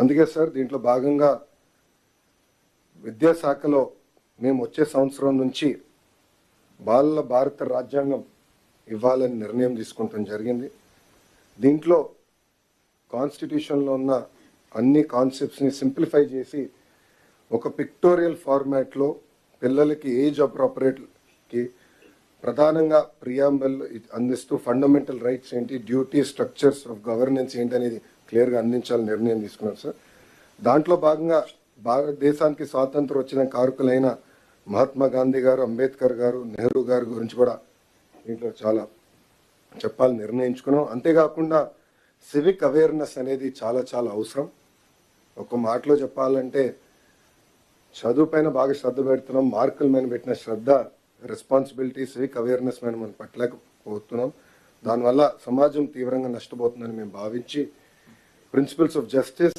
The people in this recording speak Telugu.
అందుకే సార్ దీంట్లో భాగంగా విద్యాశాఖలో మేము వచ్చే సంవత్సరం నుంచి బాలల భారత రాజ్యాంగం ఇవ్వాలని నిర్ణయం తీసుకుంటాం జరిగింది. దీంట్లో కాన్స్టిట్యూషన్లో ఉన్న అన్ని కాన్సెప్ట్స్ని సింప్లిఫై చేసి ఒక పిక్టోరియల్ ఫార్మాట్లో పిల్లలకి ఏజ్ అప్రాపరేట్కి ప్రధానంగా ప్రియాంబల్ అందిస్తూ ఫండమెంటల్ రైట్స్ ఏంటి, డ్యూటీ, స్ట్రక్చర్స్ ఆఫ్ గవర్నెన్స్ ఏంటి అనేది క్లియర్గా అందించాలని నిర్ణయం తీసుకున్నాం సార్. దాంట్లో భాగంగా భారతదేశానికి స్వాతంత్రం వచ్చిన కారకులైన మహాత్మా గాంధీ గారు, అంబేద్కర్ గారు, నెహ్రూ గారి గురించి కూడా దీంట్లో చాలా చెప్పాలని నిర్ణయించుకున్నాం. అంతేకాకుండా సివిక్ అవేర్నెస్ అనేది చాలా చాలా అవసరం. ఒక మాటలో చెప్పాలంటే చదువు పైన బాగా శ్రద్ధ పెడుతున్నాం, మార్కుల మీద పెట్టిన శ్రద్ధ, రెస్పాన్సిబిలిటీ, సివిక్ అవేర్నెస్ మీద మనం పట్టలేకపోతున్నాం. దానివల్ల సమాజం తీవ్రంగా నష్టపోతుందని మేము భావించి ప్రిన్సిపల్స్ ఆఫ్ జస్టిస్